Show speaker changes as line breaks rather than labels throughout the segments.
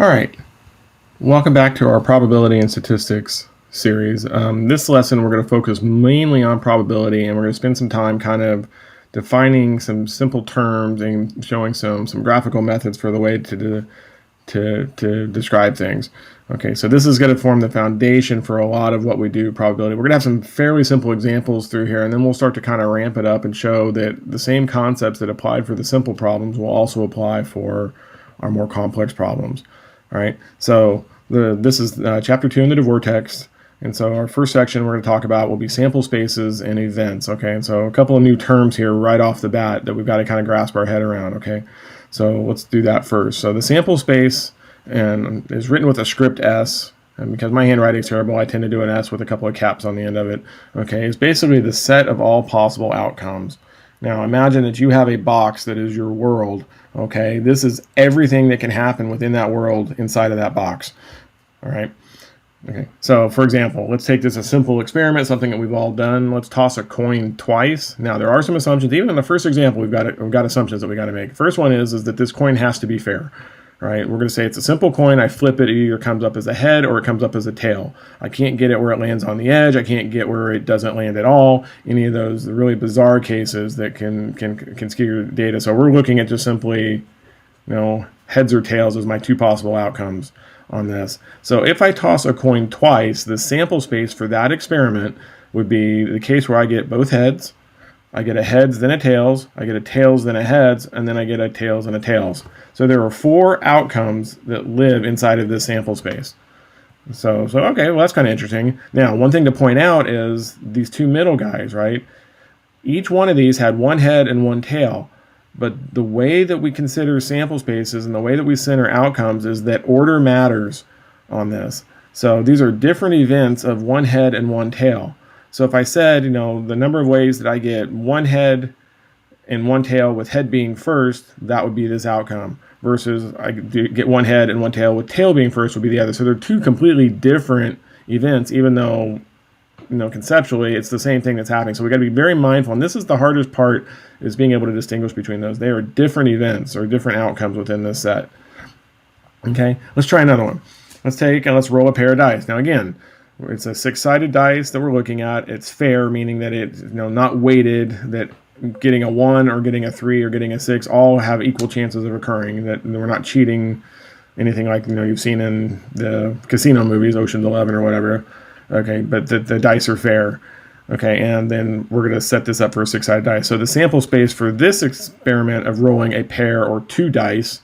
All right, welcome back to our probability and statistics series. This lesson we're going to focus mainly on probability, and we're going to spend some time kind of defining some simple terms and showing some graphical methods for the way to describe things. Okay, so this is going to form the foundation for a lot of what we do probability. We're going to have some fairly simple examples through here, and then we'll start to kind of ramp it up and show that the same concepts that applied for the simple problems will also apply for our more complex problems. All right, so this is chapter 2 in the vortex, and so our first section we're going to talk about will be sample spaces and events. Okay, and so a couple of new terms here right off the bat that we've got to kind of grasp our head around. Okay, so let's do that first. So the sample space is written with a script S, and because my handwriting is terrible, I tend to do an S with a couple of caps on the end of it. Okay, it's basically the set of all possible outcomes. Now imagine that you have a box that is your world. Okay, this is everything that can happen within that world inside of that box. All right. Okay, so for example, let's take this a simple experiment, something that we've all done. Let's toss a coin twice. Now there are some assumptions. Even in the first example, we've got assumptions that we got to make. First one is that this coin has to be fair. Right, we're going to say it's a simple coin. I flip it, it either comes up as a head or it comes up as a tail. I can't get it where it lands on the edge. I can't get where it doesn't land at all. Any of those really bizarre cases that can skew your data. So we're looking at just simply, heads or tails as my two possible outcomes on this. So if I toss a coin twice, the sample space for that experiment would be the case where I get both heads. I get a heads, then a tails, I get a tails, then a heads, and then I get a tails and a tails. So there are 4 outcomes that live inside of this sample space. So okay, well that's kind of interesting. Now, one thing to point out is these 2 middle guys, right? Each one of these had 1 head and 1 tail. But the way that we consider sample spaces and the way that we center outcomes is that order matters on this. So these are different events of 1 head and 1 tail. So if I said, the number of ways that I get 1 head and 1 tail with head being first, that would be this outcome. Versus I get 1 head and 1 tail with tail being first would be the other. So they're 2 completely different events, even though, conceptually it's the same thing that's happening. So we got to be very mindful. And this is the hardest part, is being able to distinguish between those. They are different events or different outcomes within this set. Okay, let's try another one. Let's roll a pair of dice. Now again, it's a 6-sided dice that we're looking at. It's fair, meaning that it's not weighted, that getting a 1 or getting a 3 or getting a 6 all have equal chances of occurring, that we're not cheating anything like you've seen in the casino movies, Ocean's 11 or whatever. Okay, but the dice are fair. Okay, and then we're going to set this up for a 6-sided dice. So the sample space for this experiment of rolling a pair or 2 dice,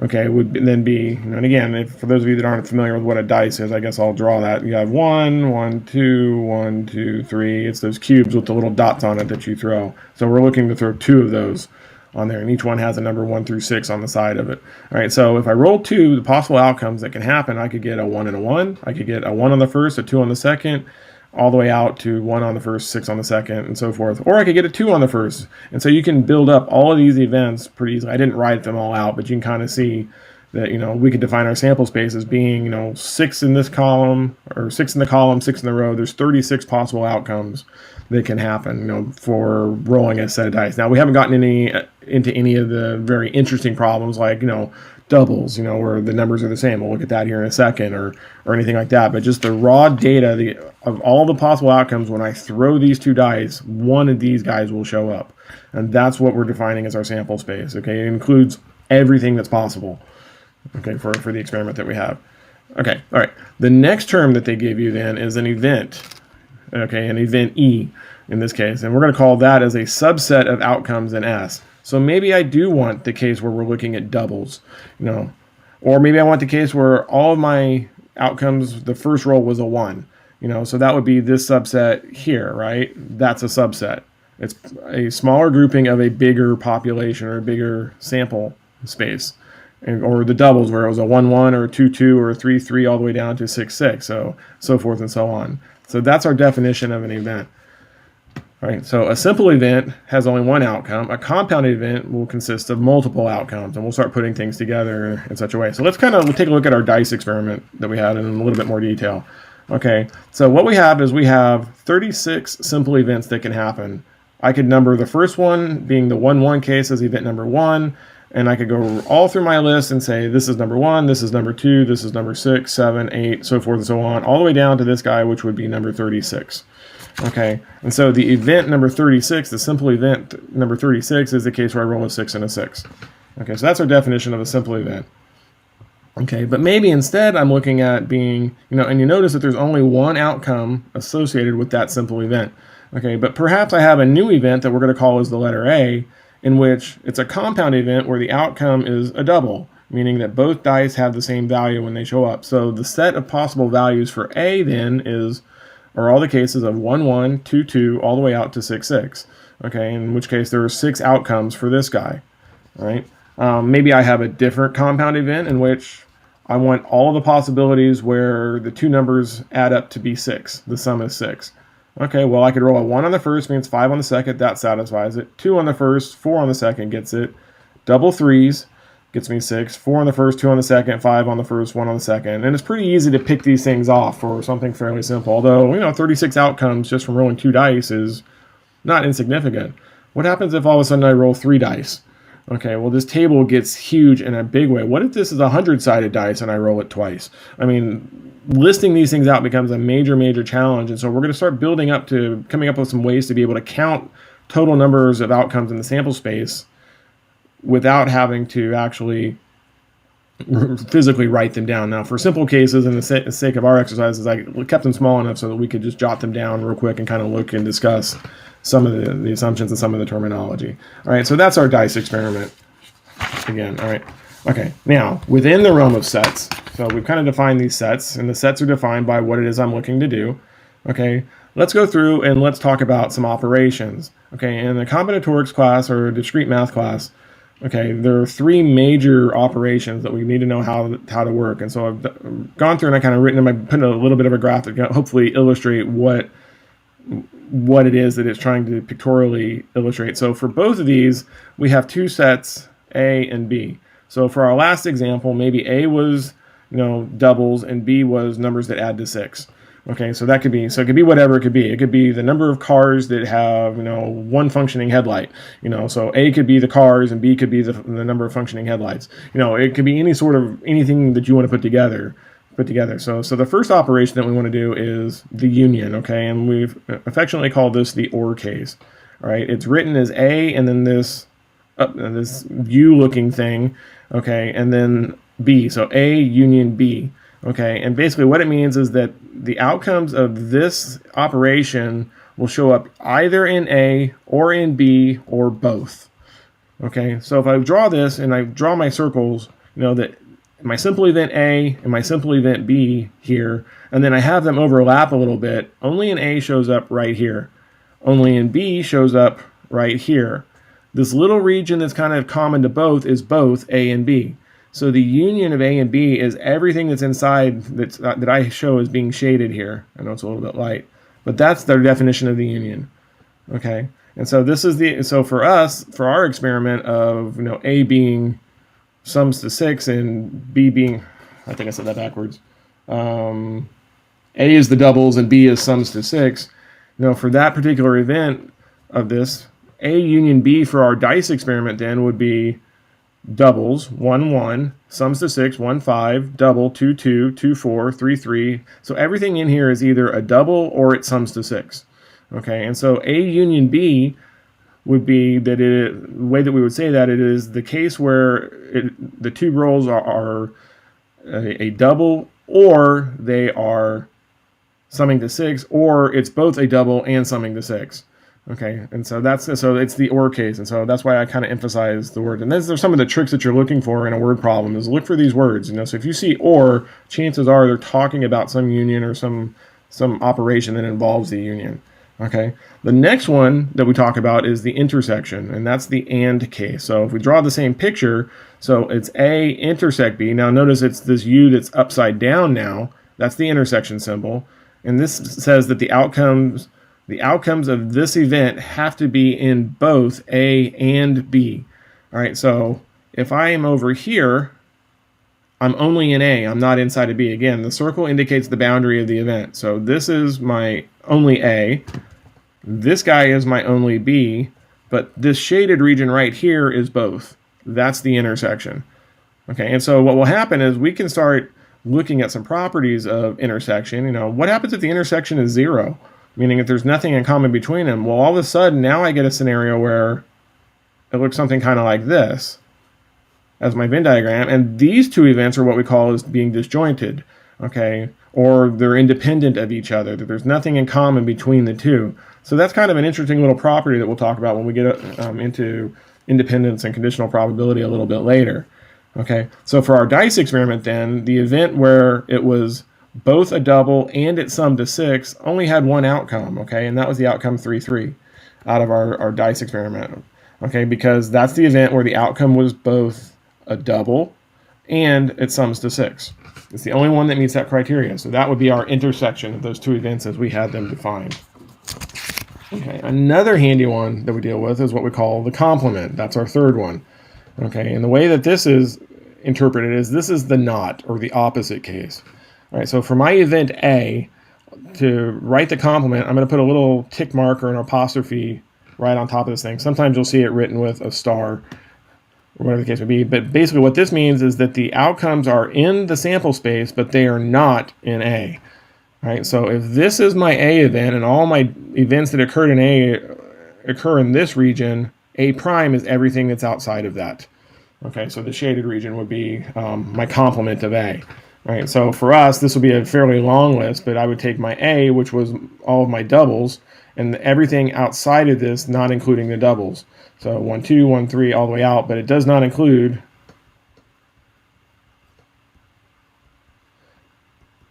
okay, would then be, and again, for those of you that aren't familiar with what a dice is, I guess I'll draw that. You have 1, 1, 2, 1, 2, 3. It's those cubes with the little dots on it that you throw. So we're looking to throw 2 of those on there, and each one has a number 1 through 6 on the side of it. All right, so if I roll 2, the possible outcomes that can happen, I could get a 1 and a 1. I could get a 1 on the first, a 2 on the second, all the way out to 1 on the first, 6 on the second, and so forth. Or I could get a 2 on the first. And so you can build up all of these events pretty easily. I didn't write them all out, but you can kind of see that, we could define our sample space as being, 6 in this column, or 6 in the column, 6 in the row. There's 36 possible outcomes that can happen, for rolling a set of dice. Now, we haven't gotten into any of the very interesting problems like, doubles, where the numbers are the same. We'll look at that here in a second, or anything like that. But just the raw data of all the possible outcomes, when I throw these 2 dice, one of these guys will show up. And that's what we're defining as our sample space. Okay, it includes everything that's possible, okay, for the experiment that we have. Okay, all right. The next term that they give you then is an event. Okay, an event E in this case. And we're going to call that as a subset of outcomes in S. So maybe I do want the case where we're looking at doubles, or maybe I want the case where all of my outcomes, the first roll was a 1, so that would be this subset here, right? That's a subset. It's a smaller grouping of a bigger population or a bigger sample space. Or the doubles where it was a 1-1 or a 2-2 or a 3-3 all the way down to 6-6, so forth and so on. So that's our definition of an event. All right, so a simple event has only one outcome. A compounded event will consist of multiple outcomes, and we'll start putting things together in such a way. So let's kind of take a look at our dice experiment that we had in a little bit more detail. Okay, so what we have is we have 36 simple events that can happen. I could number the first one being the 1-1 case as event number 1. And I could go all through my list and say, this is number 1, this is number 2, this is number 6, 7, 8, so forth and so on, all the way down to this guy, which would be number 36. Okay, and so the event number 36, the simple event number 36, is the case where I roll a 6 and a 6. Okay, so that's our definition of a simple event. Okay, but maybe instead I'm looking at being, and you notice that there's only one outcome associated with that simple event. Okay, but perhaps I have a new event that we're going to call as the letter A, in which it's a compound event where the outcome is a double, meaning that both dice have the same value when they show up. So the set of possible values for A then are all the cases of 1, 1, 2, 2, all the way out to 6, 6. Okay, in which case there are 6 outcomes for this guy. All right. Maybe I have a different compound event in which I want all the possibilities where the two numbers add up to be 6. The sum is 6. Okay, well, I could roll a 1 on the first, means 5 on the second, that satisfies it. 2 on the first, 4 on the second gets it. Double 3s gets me 6. 4 on the first, 2 on the second, 5 on the first, 1 on the second. And it's pretty easy to pick these things off for something fairly simple. Although, 36 outcomes just from rolling 2 dice is not insignificant. What happens if all of a sudden I roll 3 dice? Okay, well, this table gets huge in a big way. What if this is a 100-sided dice and I roll it twice? I mean, listing these things out becomes a major, major challenge. And so we're going to start building up to coming up with some ways to be able to count total numbers of outcomes in the sample space without having to actually physically write them down. Now, for simple cases, and the sake of our exercises, I kept them small enough so that we could just jot them down real quick and kind of look and discuss some of the assumptions and some of the terminology. All right, so that's our dice experiment. Again, all right. Okay, now, within the realm of sets, so we've kind of defined these sets, and the sets are defined by what it is I'm looking to do. Okay, let's go through and let's talk about some operations. Okay, in the combinatorics class or discrete math class, okay, there are 3 major operations that we need to know how to work. And so I've gone through and I kind of put a little bit of a graphic to hopefully illustrate what it is that it's trying to pictorially illustrate. So for both of these, we have 2 sets, A and B. So for our last example, maybe A was, doubles and B was numbers that add to 6. Okay, so it could be whatever it could be. It could be the number of cars that have, 1 functioning headlight. So A could be the cars and B could be the number of functioning headlights. It could be anything that you want to put together. So the first operation that we want to do is the union, okay? And we've affectionately called this the OR case. All right, it's written as A and then this U-looking thing, okay, and then B. So A union B. Okay, and basically what it means is that the outcomes of this operation will show up either in A or in B or both. Okay, so if I draw this and I draw my circles, that my simple event A and my simple event B here, and then I have them overlap a little bit, only in A shows up right here. Only in B shows up right here. This little region that's kind of common to both is both A and B. So the union of A and B is everything that's inside that I show as being shaded here. I know it's a little bit light, but that's the definition of the union. Okay, and so this is so for us, for our experiment of A being sums to 6 and B being, I think I said that backwards. A is the doubles and B is sums to 6. For that particular event of this, A union B for our dice experiment then would be doubles, 1, 1, sums to 6, 1, 5, double, 2, 2, 2, 4, 3, 3. So everything in here is either a double or it sums to 6. Okay, and so A union B would be that the way that we would say that it is the case where the 2 rolls are a double or they are summing to 6, or it's both a double and summing to 6. Okay, and so it's the OR case, and so that's why I kind of emphasize the word. And there's some of the tricks that you're looking for in a word problem is look for these words. So if you see OR, chances are they're talking about some union or some operation that involves the union. Okay, the next one that we talk about is the intersection, and that's the AND case. So if we draw the same picture, so it's A intersect B. Now notice it's this U that's upside down now. That's the intersection symbol, and this says that the outcomes of this event have to be in both A and B. All right, so if I am over here, I'm only in A, I'm not inside of B. Again, the circle indicates the boundary of the event. So this is my only A, this guy is my only B, but this shaded region right here is both. That's the intersection. Okay, and so what will happen is we can start looking at some properties of intersection. You know, what happens if the intersection is 0? Meaning if there's nothing in common between them. Well, all of a sudden, now I get a scenario where it looks something kind of like this as my Venn diagram, and these two events are what we call as being disjointed, okay, or they're independent of each other, that there's nothing in common between the two. So that's kind of an interesting little property that we'll talk about when we get into independence and conditional probability a little bit later. Okay, so for our dice experiment then, the event where it was both a double and it summed to 6 only had one outcome, okay, and that was the outcome 3-3 out of our dice experiment, okay, because that's the event where the outcome was both a double and it sums to 6. It's the only one that meets that criteria, so that would be our intersection of those two events as we had them defined. Okay, another handy one that we deal with is what we call the complement. That's our third one. Okay, and the way that this is interpreted is this is the not, or the opposite case. All right, so for my event A, to write the complement, I'm going to put a little tick mark or an apostrophe right on top of this thing. Sometimes you'll see it written with a star, or whatever the case may be. But basically what this means is that the outcomes are in the sample space, but they are not in A. All right, so if this is my A event and all my events that occurred in A occur in this region, A prime is everything that's outside of that. Okay, so the shaded region would be my complement of A. All right, so for us, this would be a fairly long list, but I would take my A, which was all of my doubles, and everything outside of this, not including the doubles. So 1, 2, 1, 3, all the way out, but it does not include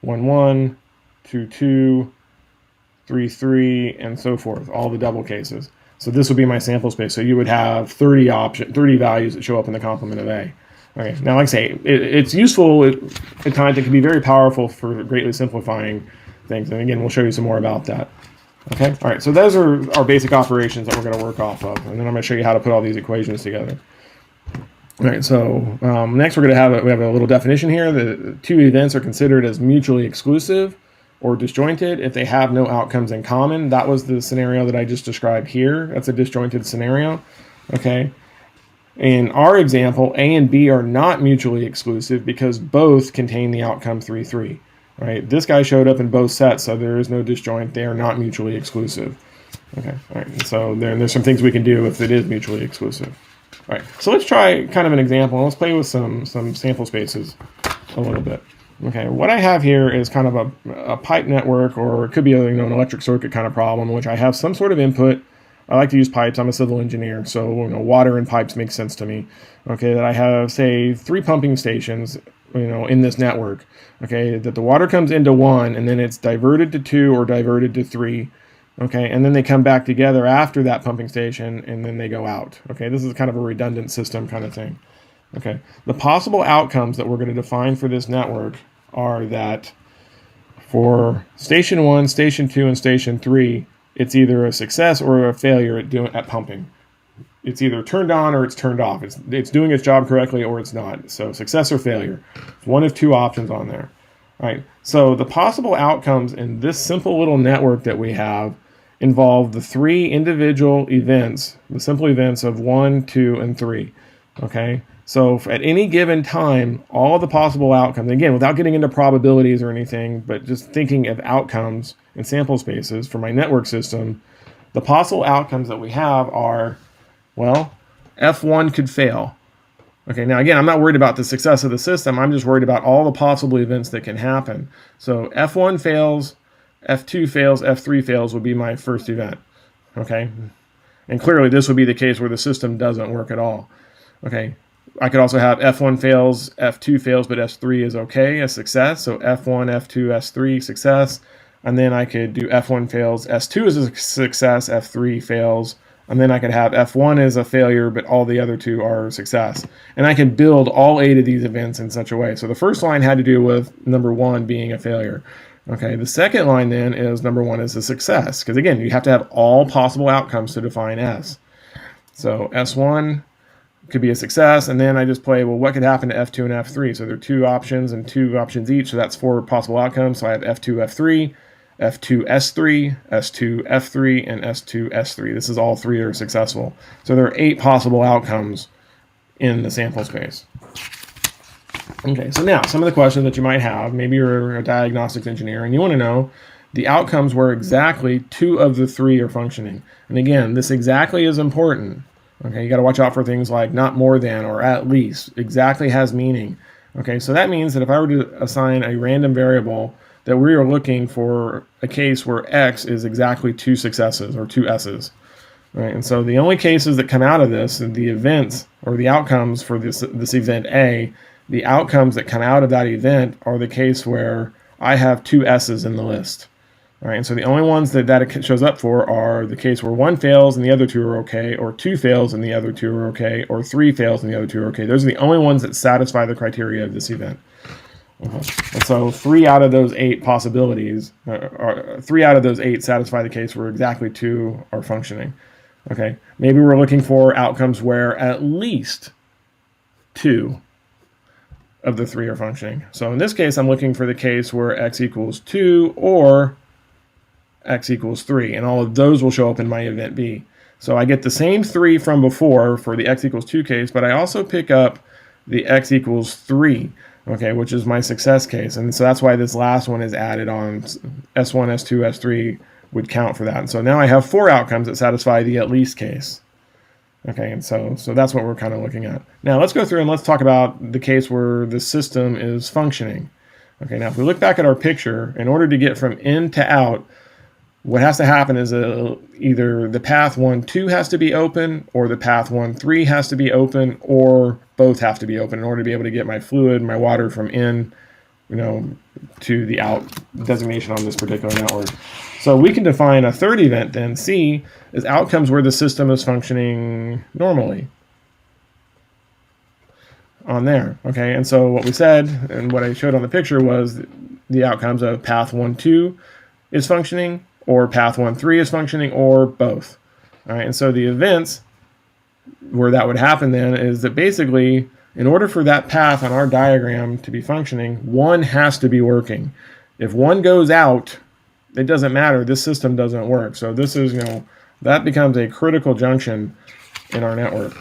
1, 1, 2, 2, 3, 3, and so forth, all the double cases. So this would be my sample space. So you would have 30 values that show up in the complement of A. Okay. Now, like I say, it's useful at times. It can be very powerful for greatly simplifying things. And again, we'll show you some more about that. Okay. All right. So those are our basic operations that we're going to work off of, and then I'm going to show you how to put all these equations together. All right. So next, we have a little definition here. The two events are considered as mutually exclusive or disjointed if they have no outcomes in common. That was the scenario that I just described here. That's a disjointed scenario. Okay. In our example, A and B are not mutually exclusive because both contain the outcome 3-3. Right? This guy showed up in both sets, so there is no disjoint. They are not mutually exclusive. Okay. All right. So there's some things we can do if it is mutually exclusive. All right. So let's try kind of an example. Let's play with some sample spaces a little bit. Okay, what I have here is kind of a pipe network, or it could be an electric circuit kind of problem, in which I have some sort of input. I like to use pipes. I'm a civil engineer, so water and pipes make sense to me. Okay, that I have, say, 3 pumping stations, in this network. Okay, that the water comes into 1, and then it's diverted to 2 or diverted to 3. Okay, and then they come back together after that pumping station, and then they go out. Okay, this is kind of a redundant system kind of thing. Okay, the possible outcomes that we're going to define for this network are that for station 1, station 2, and station 3, it's either a success or a failure at pumping. It's either turned on or it's turned off. It's doing its job correctly or it's not. So success or failure. It's one of 2 options on there. All right. So the possible outcomes in this simple little network that we have involve the 3 individual events, the simple events of 1, 2, and 3. Okay. So at any given time, all the possible outcomes, again, without getting into probabilities or anything, but just thinking of outcomes in sample spaces for my network system, the possible outcomes that we have are, well, F1 could fail. Okay, now again, I'm not worried about the success of the system. I'm just worried about all the possible events that can happen. So F1 fails, F2 fails, F3 fails would be my first event. Okay, and clearly this would be the case where the system doesn't work at all. Okay. I could also have F1 fails, F2 fails, but S3 is okay, a success. So F1, F2, S3, success. And then I could do F1 fails, S2 is a success, F3 fails. And then I could have F1 as a failure, but all the other 2 are success. And I can build all 8 of these events in such a way. So the first line had to do with number 1 being a failure. Okay, the second line then is number 1 is a success. Because again, you have to have all possible outcomes to define S. So S1 could be a success, and then I just play, well, what could happen to F2 and F3? So there are 2 options and 2 options each, so that's 4 possible outcomes. So I have F2, F3, F2, S3, S2, F3, and S2, S3. This is all 3 are successful. So there are 8 possible outcomes in the sample space. Okay, so now some of the questions that you might have, maybe you're a diagnostics engineer and you want to know the outcomes where exactly 2 of the 3 are functioning. And again, this exactly is important. Okay, you got to watch out for things like not more than or at least. Exactly has meaning. Okay, so that means that if I were to assign a random variable, that we are looking for a case where x is exactly 2 successes or 2 s's. Right, and so the only cases that come out of this, the events or the outcomes for this event A, the outcomes that come out of that event are the case where I have 2 s's in the list. All right, and so the only ones that that shows up for are the case where 1 fails and the other 2 are okay, or 2 fails and the other 2 are okay, or 3 fails and the other 2 are okay. Those are the only ones that satisfy the criteria of this event. Okay. And so 3 out of those 8 possibilities, 3 out of those 8 satisfy the case where exactly 2 are functioning. Okay, maybe we're looking for outcomes where at least 2 of the 3 are functioning. So in this case, I'm looking for the case where x equals 2 or x equals 3, and all of those will show up in my event B. So I get the same 3 from before for the x equals 2 case, but I also pick up the x equals 3, okay, which is my success case. And so that's why this last one is added on. S1, S2, S3 would count for that. And so now I have 4 outcomes that satisfy the at least case. Okay, and so that's what we're kind of looking at. Now let's go through and let's talk about the case where the system is functioning. Okay, now if we look back at our picture, in order to get from in to out, what has to happen is either the path 1, 2 has to be open, or the path 1, 3 has to be open, or both have to be open in order to be able to get my fluid, my water from in, to the out designation on this particular network. So we can define a third event then, C, as outcomes where the system is functioning normally on there. Okay, and so what we said and what I showed on the picture was the outcomes of path 1, 2 is functioning, or path 1, 3 is functioning, or both. All right, and so the events where that would happen then is that basically in order for that path on our diagram to be functioning, 1 has to be working. If 1 goes out, it doesn't matter. This system doesn't work. So this is, that becomes a critical junction in our network.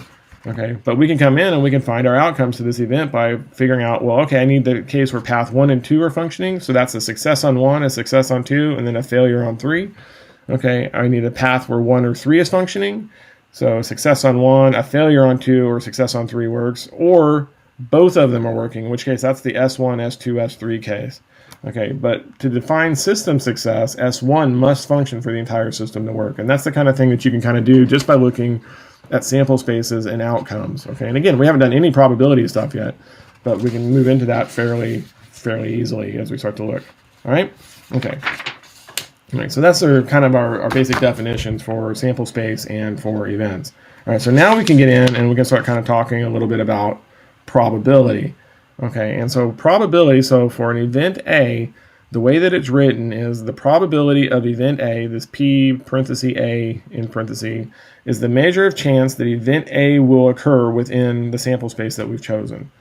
Okay, but we can come in and we can find our outcomes to this event by figuring out, well, okay, I need the case where path 1 and 2 are functioning. So that's a success on 1, a success on 2, and then a failure on 3. Okay, I need a path where 1 or 3 is functioning. So success on 1, a failure on 2, or success on 3 works, or both of them are working, in which case that's the S1, S2, S3 case. Okay, but to define system success, S1 must function for the entire system to work. And that's the kind of thing that you can kind of do just by looking at sample spaces and outcomes. Okay, and again, we haven't done any probability stuff yet, but we can move into that fairly easily as we start to look. All right, okay. All right, so that's kind of our basic definitions for sample space and for events. All right, so now we can get in and we can start kind of talking a little bit about probability. Okay, and so probability, so for an event A, the way that it's written is the probability of event A, this P parenthesis A in parenthesis, is the measure of chance that event A will occur within the sample space that we've chosen.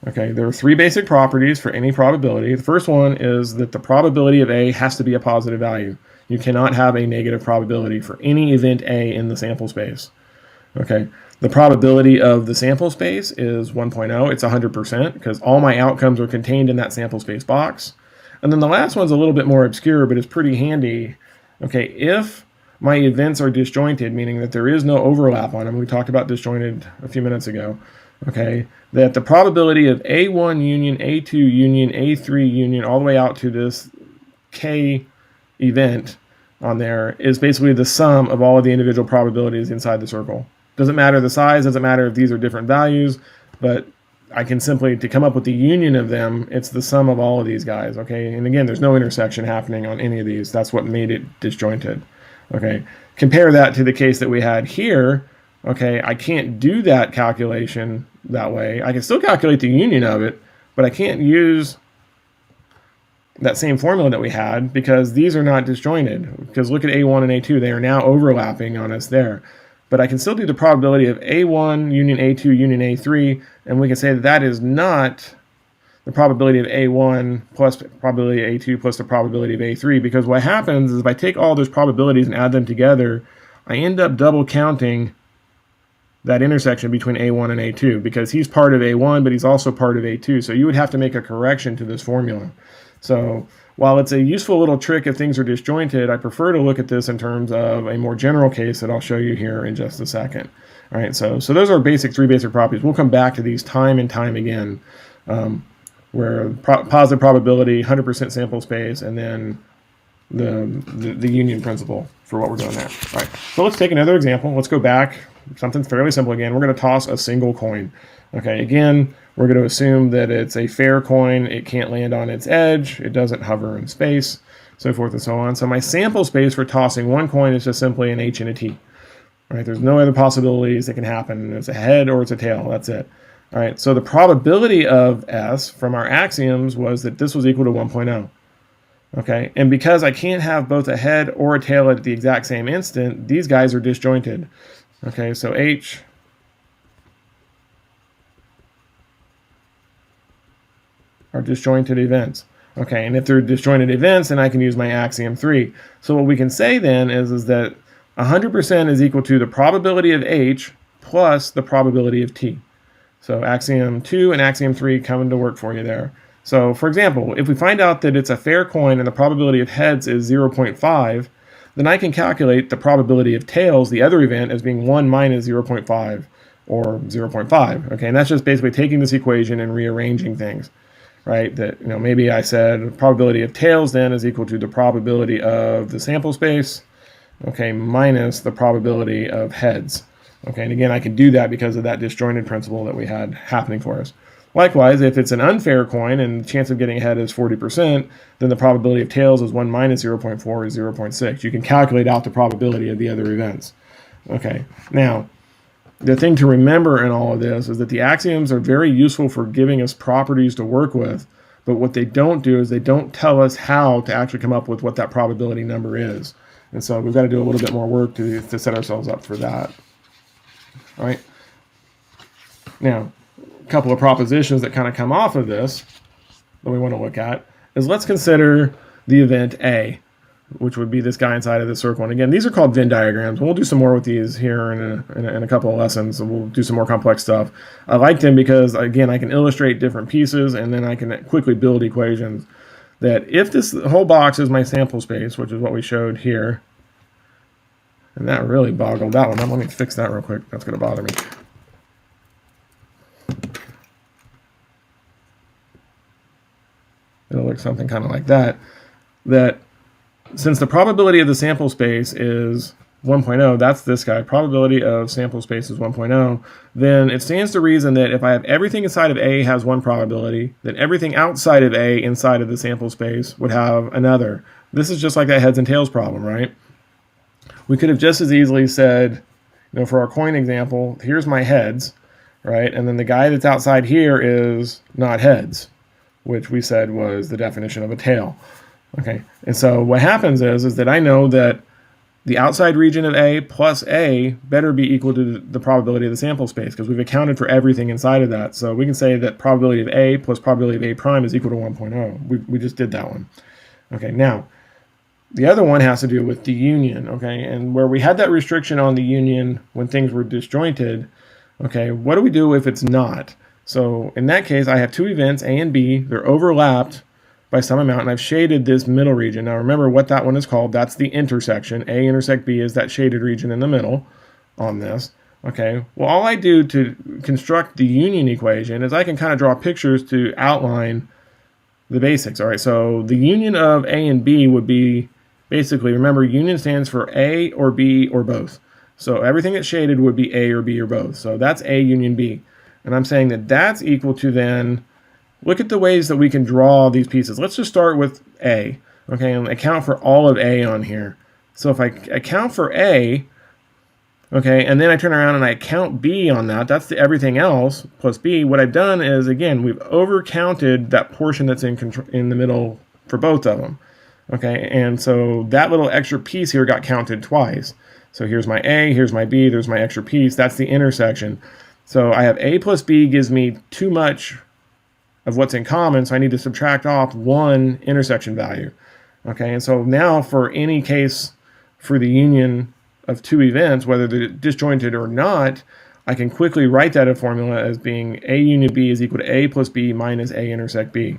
Okay, there are 3 basic properties for any probability. The first one is that the probability of A has to be a positive value. You cannot have a negative probability for any event A in the sample space. Okay, the probability of the sample space is 1.0. It's 100% because all my outcomes are contained in that sample space box. And then the last one's a little bit more obscure, but it's pretty handy. Okay, if my events are disjointed, meaning that there is no overlap on them, we talked about disjointed a few minutes ago, okay, that the probability of A1 union, A2 union, A3 union, all the way out to this K event on there is basically the sum of all of the individual probabilities inside the circle. Doesn't matter the size, doesn't matter if these are different values, but I can simply, to come up with the union of them, it's the sum of all of these guys, okay? And again, there's no intersection happening on any of these. That's what made it disjointed, okay? Compare that to the case that we had here, okay? I can't do that calculation that way. I can still calculate the union of it, but I can't use that same formula that we had because these are not disjointed. Because look at A1 and A2, they are now overlapping on us there. But I can still do the probability of A1 union A2 union A3, and we can say that that is not the probability of A1 plus probability of A2 plus the probability of A3, because what happens is if I take all those probabilities and add them together, I end up double counting that intersection between A1 and A2, because he's part of A1, but he's also part of A2. So you would have to make a correction to this formula. So while it's a useful little trick if things are disjointed, I prefer to look at this in terms of a more general case that I'll show you here in just a second. All right, so those are three basic properties. We'll come back to these time and time again, where positive probability, 100% sample space, and then the union principle for what we're doing there. All right, so let's take another example. Let's go back. Something fairly simple again. We're going to toss a single coin. Okay, again, we're going to assume that it's a fair coin. It can't land on its edge. It doesn't hover in space, so forth and so on. So my sample space for tossing one coin is just simply an H and a T. All right, there's no other possibilities that can happen. It's a head or it's a tail. That's it. All right, so the probability of S from our axioms was that this was equal to 1.0. Okay, and because I can't have both a head or a tail at the exact same instant, these guys are disjointed. Okay, so H are disjointed events. Okay, and if they're disjointed events, then I can use my axiom 3. So what we can say then is that 100% is equal to the probability of H plus the probability of T. So axiom 2 and axiom 3 come to work for you there. So for example, if we find out that it's a fair coin and the probability of heads is 0.5, then I can calculate the probability of tails, the other event, as being 1 minus 0.5 or 0.5. Okay, and that's just basically taking this equation and rearranging things, right? That, maybe I said probability of tails then is equal to the probability of the sample space, okay, minus the probability of heads. Okay, and again, I can do that because of that disjointed principle that we had happening for us. Likewise, if it's an unfair coin and the chance of getting ahead is 40%, then the probability of tails is 1 minus 0.4 is 0.6. You can calculate out the probability of the other events. Okay, now, the thing to remember in all of this is that the axioms are very useful for giving us properties to work with, but what they don't do is they don't tell us how to actually come up with what that probability number is. And so we've got to do a little bit more work to set ourselves up for that. All right. Now, a couple of propositions that kind of come off of this that we want to look at is, let's consider the event A, which would be this guy inside of the circle. And again, these are called Venn diagrams. We'll do some more with these here in a couple of lessons. So we'll do some more complex stuff. I like them because, again, I can illustrate different pieces and then I can quickly build equations that if this whole box is my sample space, which is what we showed here, and that really boggled that one up. Let me fix that real quick. That's going to bother me. It'll look something kind of like that. That since the probability of the sample space is 1.0, that's this guy, probability of sample space is 1.0, then it stands to reason that if I have everything inside of A has one probability, then everything outside of A inside of the sample space would have another. This is just like that heads and tails problem, right? We could have just as easily said, for our coin example, here's my heads, right? And then the guy that's outside here is not heads, which we said was the definition of a tail. Okay, and so what happens is that I know that the outside region of A plus A better be equal to the probability of the sample space, because we've accounted for everything inside of that. So we can say that probability of A plus probability of A prime is equal to 1.0. We just did that one. Okay, now, the other one has to do with the union, okay? And where we had that restriction on the union when things were disjointed, okay, what do we do if it's not? So in that case, I have two events, A and B. They're overlapped by some amount, and I've shaded this middle region. Now remember what that one is called. That's the intersection. A intersect B is that shaded region in the middle on this. Okay, well, all I do to construct the union equation is I can kind of draw pictures to outline the basics. All right, so the union of A and B would be, basically, remember, union stands for A or B or both. So everything that's shaded would be A or B or both. So that's A union B. And I'm saying that that's equal to then, look at the ways that we can draw these pieces. Let's just start with A, okay, and account for all of A on here. So if I account for A, okay, and then I turn around and I count B on that, that's the everything else plus B. What I've done is, again, we've overcounted that portion that's in the middle for both of them. Okay, and so that little extra piece here got counted twice. So here's my A, here's my B, there's my extra piece. That's the intersection. So I have A plus B gives me too much of what's in common, so I need to subtract off one intersection value. Okay, and so now for any case for the union of two events, whether they're disjointed or not, I can quickly write that a formula as being A union B is equal to A plus B minus A intersect B.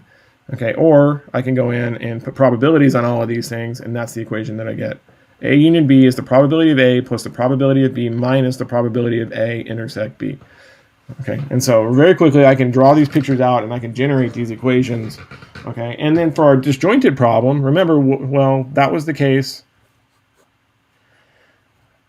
Okay, or I can go in and put probabilities on all of these things, and that's the equation that I get. A union B is the probability of A plus the probability of B minus the probability of A intersect B. Okay, and so very quickly I can draw these pictures out and I can generate these equations. Okay, and then for our disjointed problem, remember, well, that was the case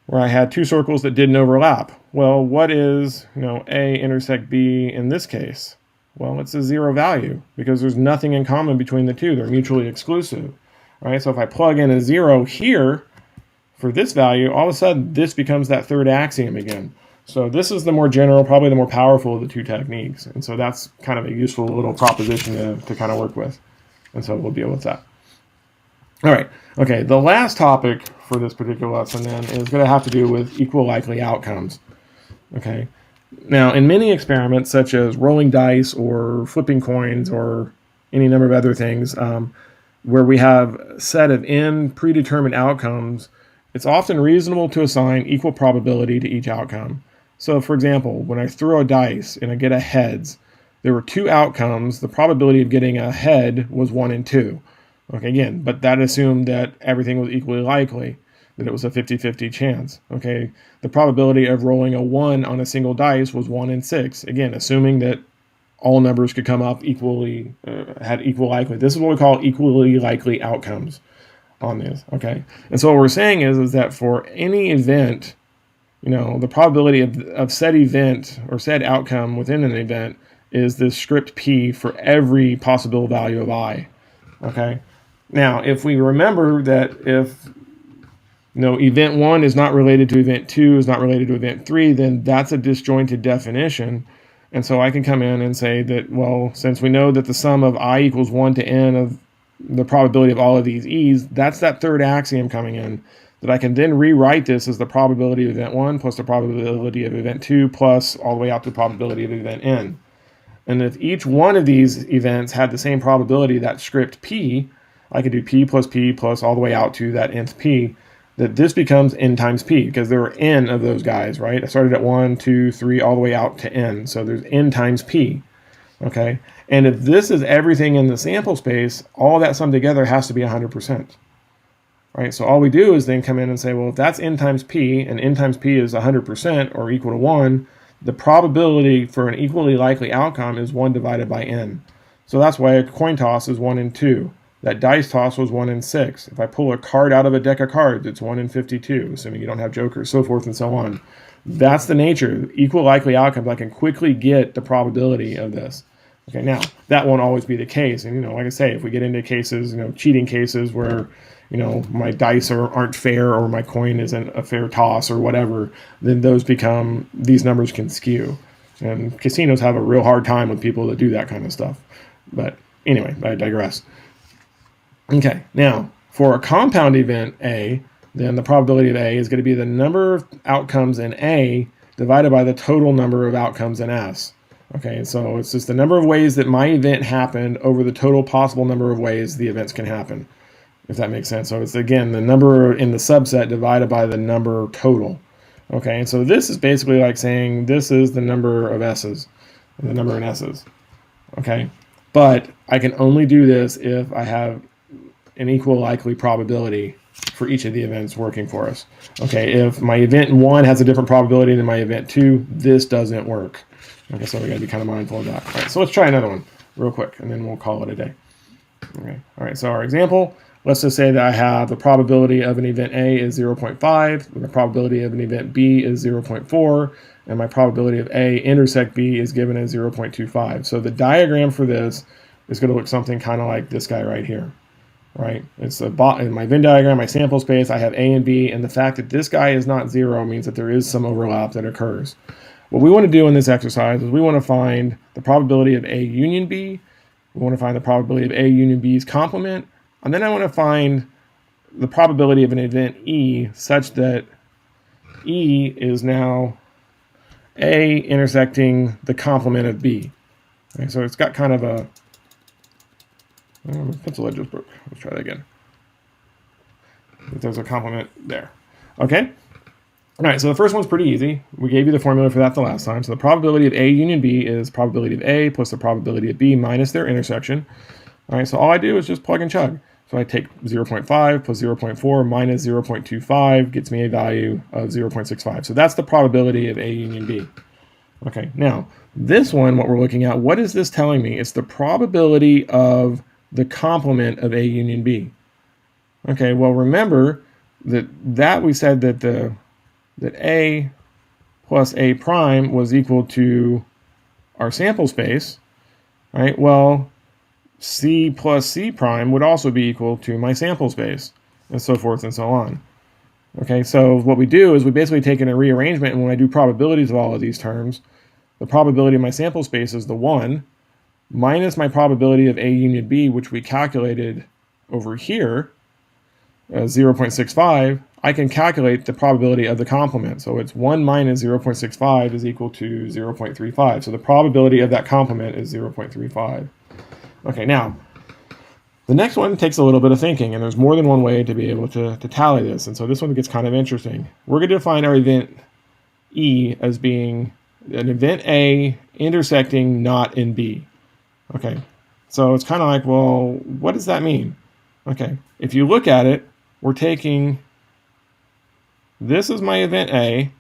where I had two circles that didn't overlap. Well, what is, A intersect B in this case? Well, it's a zero value because there's nothing in common between the two. They're mutually exclusive. Right? So if I plug in a 0 here for this value, all of a sudden this becomes that third axiom again. So this is the more general, probably the more powerful of the two techniques. And so that's kind of a useful little proposition to kind of work with. And so we'll deal with that. All right. Okay, the last topic for this particular lesson then is going to have to do with equal likely outcomes. Okay. Now, in many experiments, such as rolling dice or flipping coins or any number of other things, where we have a set of n predetermined outcomes, it's often reasonable to assign equal probability to each outcome. So, for example, when I throw a dice and I get a heads, there were two outcomes. The probability of getting a head was 1 in 2. Okay, again, but that assumed that everything was equally likely, that it was a 50-50 chance. Okay, the probability of rolling a 1 on a single dice was 1 in 6. Again, assuming that all numbers could come up equally, had equal likely. This is what we call equally likely outcomes on this. Okay, and so what we're saying is that for any event, the probability of said event or said outcome within an event is this script P for every possible value of I. Okay. Now, if we remember that if event 1 is not related to event 2, is not related to event 3, then that's a disjointed definition. And so I can come in and say that, well, since we know that the sum of I equals 1 to n of the probability of all of these e's, that's that third axiom coming in, that I can then rewrite this as the probability of event 1 plus the probability of event 2 plus all the way out to the probability of event n. And if each one of these events had the same probability, that script P, I could do P plus all the way out to that nth P, that this becomes n times P, because there are n of those guys, right? I started at 1, 2, 3, all the way out to n. So there's n times P, okay? And if this is everything in the sample space, all that summed together has to be 100%, right? So all we do is then come in and say, well, if that's n times P, and n times P is 100% or equal to 1, the probability for an equally likely outcome is 1 divided by n. So that's why a coin toss is 1 in 2. That dice toss was 1 in 6. If I pull a card out of a deck of cards, it's 1 in 52, assuming you don't have jokers, so forth and so on. That's the nature. Equal likely outcomes, I can quickly get the probability of this. Okay, now, that won't always be the case. And, like I say, if we get into cases, cheating cases where, my dice aren't fair or my coin isn't a fair toss or whatever, then these numbers can skew. And casinos have a real hard time with people that do that kind of stuff. But anyway, I digress. Okay, now, for a compound event A, then the probability of A is going to be the number of outcomes in A divided by the total number of outcomes in S. Okay, so it's just the number of ways that my event happened over the total possible number of ways the events can happen, if that makes sense. So it's, again, the number in the subset divided by the number total. Okay, and so this is basically like saying this is the number of S's, the number in S's. Okay, but I can only do this if I have an equal likely probability for each of the events working for us. Okay, if my event 1 has a different probability than my event 2, this doesn't work. Okay, so we got to be kind of mindful of that. All right, so let's try another one real quick, and then we'll call it a day. Okay, all right, so our example, let's just say that I have the probability of an event A is 0.5, and the probability of an event B is 0.4, and my probability of A intersect B is given as 0.25. So the diagram for this is going to look something kind of like this guy right here. Right, it's in my Venn diagram, my sample space, I have A and B, and the fact that this guy is not 0 means that there is some overlap that occurs. What we want to do in this exercise is we want to find the probability of A union B, we want to find the probability of A union B's complement, and then I want to find the probability of an event E such that E is now A intersecting the complement of B. Okay, so it's got kind of a pencil edge just broke. Let's try that again. There's a complement there. Okay. All right, so the first one's pretty easy. We gave you the formula for that the last time. So the probability of A union B is probability of A plus the probability of B minus their intersection. All right, so all I do is just plug and chug. So I take 0.5 plus 0.4 minus 0.25 gets me a value of 0.65. So that's the probability of A union B. Okay, now this one, what we're looking at, what is this telling me? It's the probability of the complement of A union B. Okay, well remember that we said that that A plus A prime was equal to our sample space, right? Well, C plus C prime would also be equal to my sample space, and so forth and so on. Okay, so what we do is we basically take in a rearrangement, and when I do probabilities of all of these terms, the probability of my sample space is the 1 minus my probability of A union B, which we calculated over here, 0.65, I can calculate the probability of the complement. So it's 1 minus 0.65 is equal to 0.35. So the probability of that complement is 0.35. Okay, now, the next one takes a little bit of thinking, and there's more than one way to be able to tally this. And so this one gets kind of interesting. We're going to define our event E as being an event A intersecting not in B. Okay, so it's kind of like, well, what does that mean? Okay, if you look at it, we're taking, this is my event A,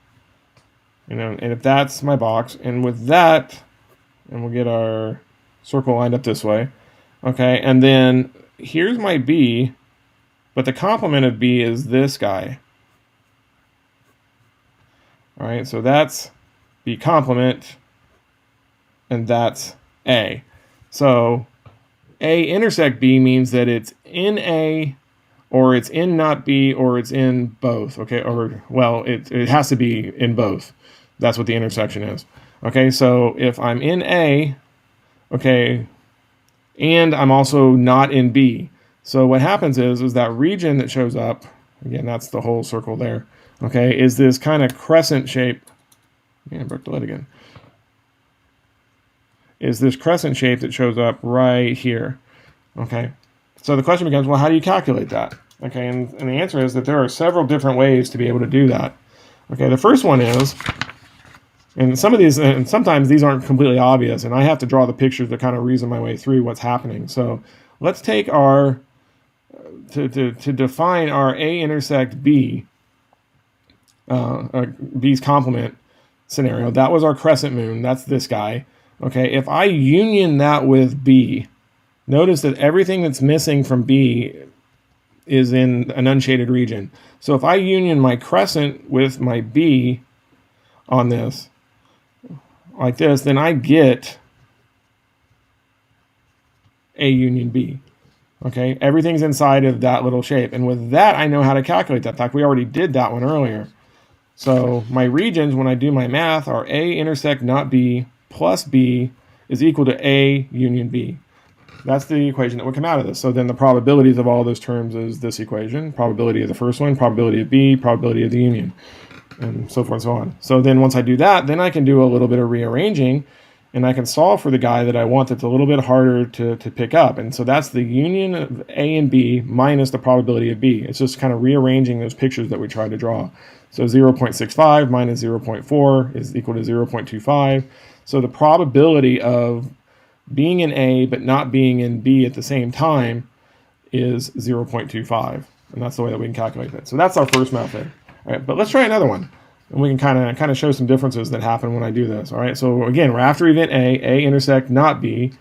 and if that's my box, and with that, and we'll get our circle lined up this way, okay, and then here's my B, but the complement of B is this guy. All right, so that's B complement, and that's A. So A intersect B means that it's in A, or it's in not B, or it's in both, okay? Or, well, it has to be in both. That's what the intersection is. Okay, so if I'm in A, okay, and I'm also not in B. So what happens is that region that shows up, again, that's the whole circle there, okay, is this kind of crescent shape. Yeah, I broke the lead again. Is this crescent shape that shows up right here, okay? So the question becomes, well, how do you calculate that? Okay, and the answer is that there are several different ways to be able to do that. Okay, the first one is, and some of these, and sometimes these aren't completely obvious, and I have to draw the pictures to kind of reason my way through what's happening. So let's take our, to define our A intersect B, B's complement scenario. That was our crescent moon. That's this guy. Okay, if I union that with B, notice that everything that's missing from B is in an unshaded region. So if I union my crescent with my B on this, like this, then I get A union B. Okay, everything's inside of that little shape. And with that, I know how to calculate that. In fact, we already did that one earlier. So my regions, when I do my math, are A intersect not B plus B is equal to A union B. That's the equation that would come out of this. So then the probabilities of all those terms is this equation. Probability of the first one, probability of B, probability of the union, and so forth and so on. So then once I do that, then I can do a little bit of rearranging, and I can solve for the guy that I want that's a little bit harder to pick up. And so that's the union of A and B minus the probability of B. It's just kind of rearranging those pictures that we tried to draw. So 0.65 minus 0.4 is equal to 0.25. So the probability of being in A but not being in B at the same time is 0.25. And that's the way that we can calculate that. So that's our first method. All right, but let's try another one. And we can kind of show some differences that happen when I do this. All right, so again, we're after event A intersect not B.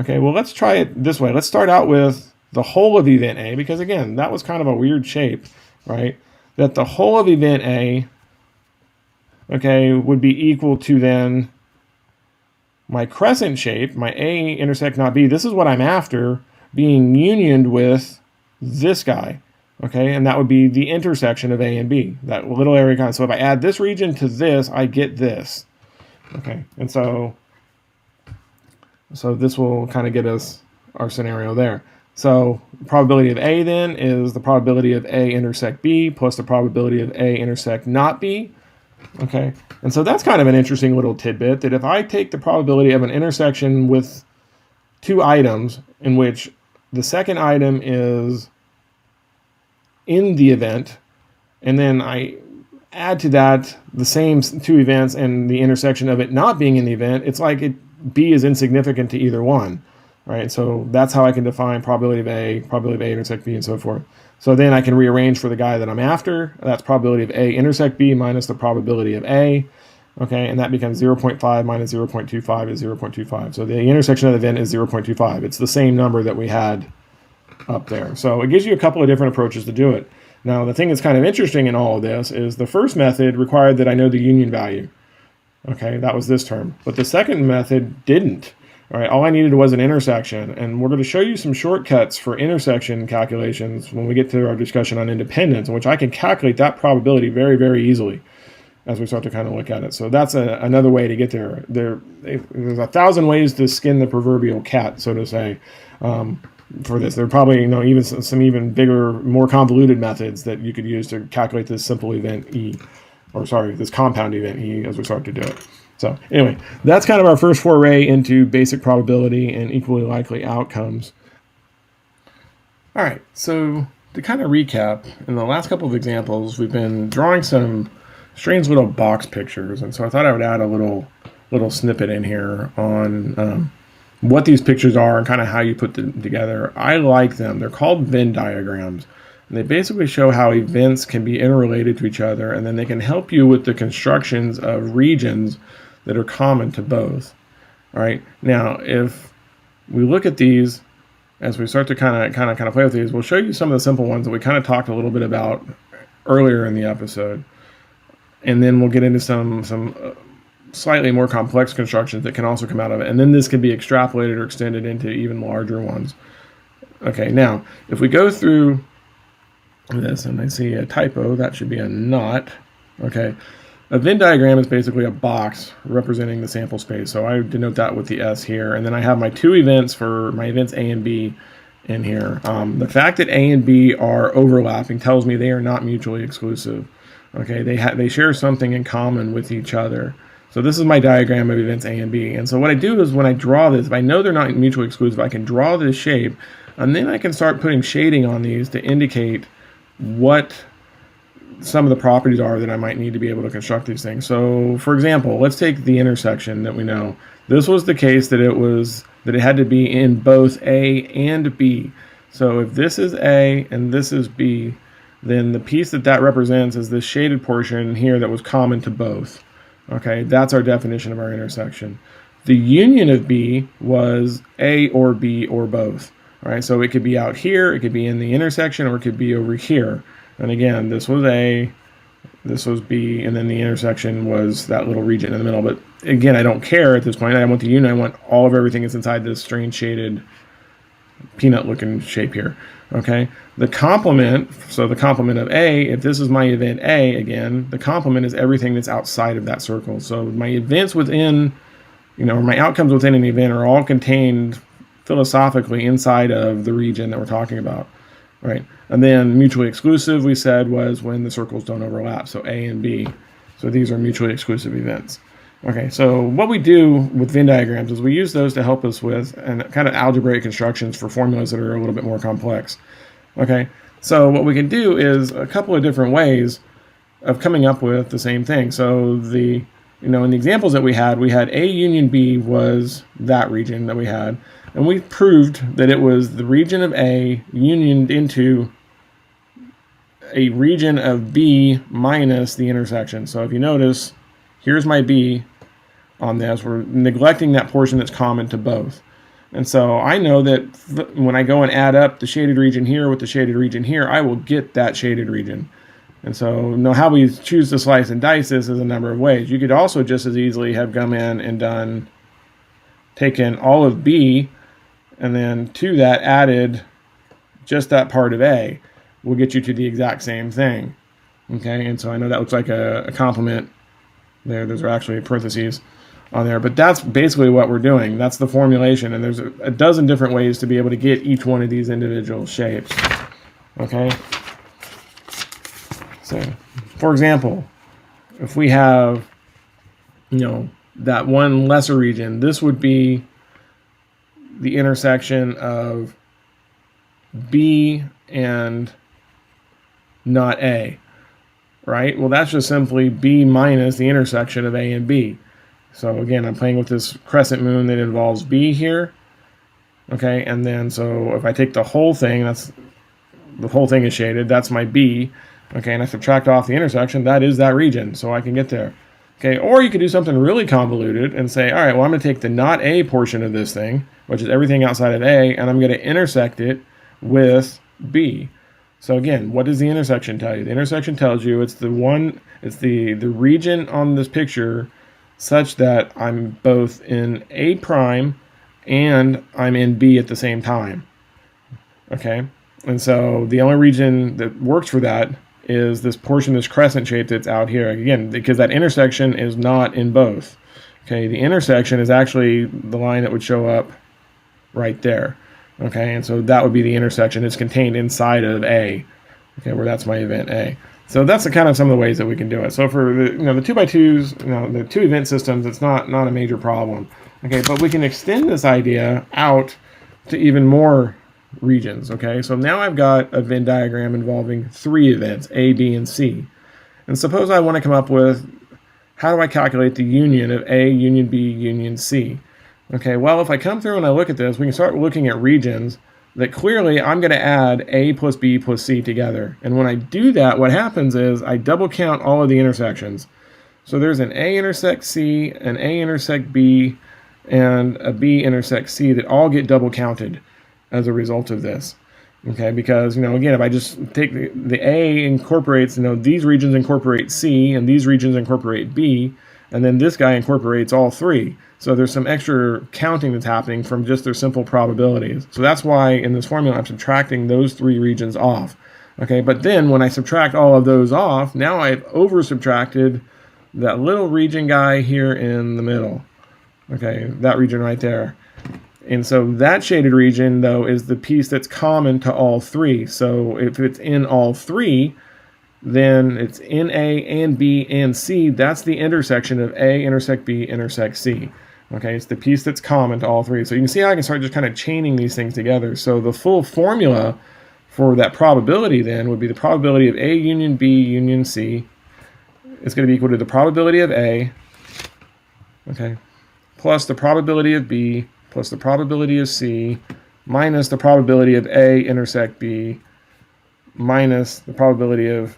Okay, well, let's try it this way. Let's start out with the whole of event A, because again, that was kind of a weird shape, right? That the whole of event A, okay, would be equal to then my crescent shape, my A intersect not B. This is what I'm after, being unioned with this guy. Okay, and that would be the intersection of A and B, that little area kind of. So if I add this region to this, I get this. Okay, and so this will kind of get us our scenario there. So the probability of A then is the probability of A intersect B plus the probability of A intersect not B. Okay, and so that's kind of an interesting little tidbit, that if I take the probability of an intersection with two items in which the second item is in the event, and then I add to that the same two events and the intersection of it not being in the event, it's like B is insignificant to either one, right? So that's how I can define probability of A intersect B, and so forth. So then I can rearrange for the guy that I'm after. That's probability of A intersect B minus the probability of A. Okay, and that becomes 0.5 minus 0.25 is 0.25. So the intersection of the event is 0.25. It's the same number that we had up there. So it gives you a couple of different approaches to do it. Now, the thing that's kind of interesting in all of this is the first method required that I know the union value. Okay, that was this term. But the second method didn't. All right, all I needed was an intersection. And we're going to show you some shortcuts for intersection calculations when we get to our discussion on independence, in which I can calculate that probability very, very easily as we start to kind of look at it. So that's another way to get there. There's 1,000 ways to skin the proverbial cat, so to say, for this. There are probably even some even bigger, more convoluted methods that you could use to calculate this simple event E, this compound event E as we start to do it. So anyway, that's kind of our first foray into basic probability and equally likely outcomes. All right, so to kind of recap, in the last couple of examples, we've been drawing some strange little box pictures, and so I thought I would add a little snippet in here on what these pictures are and kind of how you put them together. I like them. They're called Venn diagrams, and they basically show how events can be interrelated to each other, and then they can help you with the constructions of regions that are common to both. All right. Now, if we look at these as we start to kind of play with these, we'll show you some of the simple ones that we kind of talked a little bit about earlier in the episode, and then we'll get into some slightly more complex constructions that can also come out of it, and then this can be extrapolated or extended into even larger ones. Okay. Now, if we go through this and I see a typo, that should be a not. Okay. A Venn diagram is basically a box representing the sample space. So I denote that with the S here. And then I have my two events for my events A and B in here. The fact that A and B are overlapping tells me they are not mutually exclusive. Okay, they share something in common with each other. So this is my diagram of events A and B. And so what I do is when I draw this, if I know they're not mutually exclusive, I can draw this shape, and then I can start putting shading on these to indicate what some of the properties are that I might need to be able to construct these things. So for example, let's take the intersection that we know. This was the case that it had to be in both A and B. So if this is A and this is B, then the piece that represents is this shaded portion here that was common to both. Okay, that's our definition of our intersection. The union of B was A or B or both. All right, so it could be out here, it could be in the intersection, or it could be over here. And again, this was A, this was B, and then the intersection was that little region in the middle. But again, I don't care at this point. I want the union. I want all of everything that's inside this strange shaded peanut-looking shape here. Okay. The complement, so the complement of A, if this is my event A, again, the complement is everything that's outside of that circle. So my events within, or my outcomes within an event are all contained philosophically inside of the region that we're talking about. Right. And then mutually exclusive, we said, was when the circles don't overlap. So A and B. So these are mutually exclusive events. Okay, so what we do with Venn diagrams is we use those to help us with and kind of algebraic constructions for formulas that are a little bit more complex. Okay, so what we can do is a couple of different ways of coming up with the same thing. So in the examples that we had A union B was that region that we had. And we proved that it was the region of A unioned into a region of B minus the intersection. So if you notice, here's my B on this. We're neglecting that portion that's common to both. And so I know that when I go and add up the shaded region here with the shaded region here, I will get that shaded region. And so how we choose to slice and dice this is a number of ways. You could also just as easily have come in and taken all of B and then to that added just that part of A will get you to the exact same thing. Okay, and so I know that looks like a complement there. Those are actually parentheses on there, but that's basically what we're doing. That's the formulation, and there's a dozen different ways to be able to get each one of these individual shapes. Okay, so for example, if we have that one lesser region, this would be the intersection of B and not A. right? Well, that's just simply B minus the intersection of A and B. So again, I'm playing with this crescent moon that involves B here. Okay, and then so if I take the whole thing, the whole thing is shaded, that's my B. Okay, and I subtract off the intersection, that is that region, so I can get there. Okay, or you could do something really convoluted and say, all right, well, I'm going to take the not A portion of this thing, which is everything outside of A, and I'm going to intersect it with B. So again, what does the intersection tell you? The intersection tells you it's the region on this picture such that I'm both in A prime and I'm in B at the same time. Okay, and so the only region that works for that is this portion, this crescent shape that's out here. Again, because that intersection is not in both. Okay, the intersection is actually the line that would show up right there. Okay, and so that would be the intersection. It's contained inside of A. Okay, where that's my event A. So that's the kind of some of the ways that we can do it. So for the the 2x2s, the two event systems, it's not a major problem. Okay, but we can extend this idea out to even more regions. Okay, so now I've got a Venn diagram involving 3 events, A, B, and C. And suppose I want to come up with, how do I calculate the union of A, union B, union C? Okay, well, if I come through and I look at this, we can start looking at regions that clearly I'm going to add A plus B plus C together. And when I do that, what happens is I double count all of the intersections. So there's an A intersect C, an A intersect B, and a B intersect C that all get double counted as a result of this. Okay, because, again, if I just take the A incorporates, these regions incorporate C, and these regions incorporate B, and then this guy incorporates all 3. So there's some extra counting that's happening from just their simple probabilities. So that's why in this formula I'm subtracting those 3 regions off. Okay, but then when I subtract all of those off, now I've over subtracted that little region guy here in the middle. Okay, that region right there. And so that shaded region, though, is the piece that's common to all 3. So if it's in all 3, then it's in A and B and C. That's the intersection of A intersect B intersect C. Okay, it's the piece that's common to all 3. So you can see how I can start just kind of chaining these things together. So the full formula for that probability then would be the probability of A union B union C is going to be equal to the probability of A, okay, plus the probability of B, plus the probability of C, minus the probability of A intersect B, minus the probability of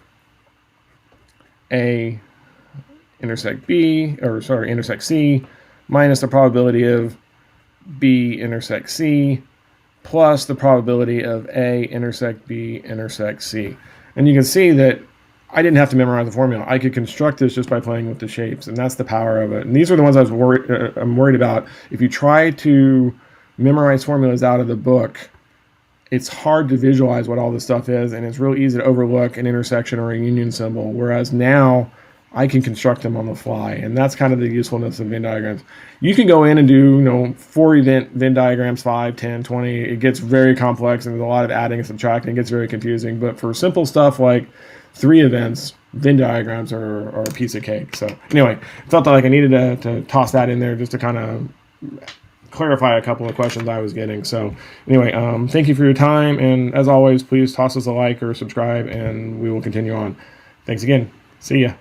A intersect B, intersect C, minus the probability of B intersect C, plus the probability of A intersect B intersect C. And you can see that I didn't have to memorize the formula. I could construct this just by playing with the shapes, and that's the power of it. And these are the ones I'm worried about. If you try to memorize formulas out of the book, it's hard to visualize what all this stuff is, and it's real easy to overlook an intersection or a union symbol, whereas now I can construct them on the fly, and that's kind of the usefulness of Venn diagrams. You can go in and do 4 event Venn diagrams, 5, 10, 20. It gets very complex, and there's a lot of adding and subtracting. It gets very confusing, but for simple stuff like 3 events, Venn diagrams are a piece of cake. So anyway, I felt like I needed to toss that in there just to kind of clarify a couple of questions I was getting. So anyway, thank you for your time, and as always, please toss us a like or subscribe, and we will continue on. Thanks again. See ya.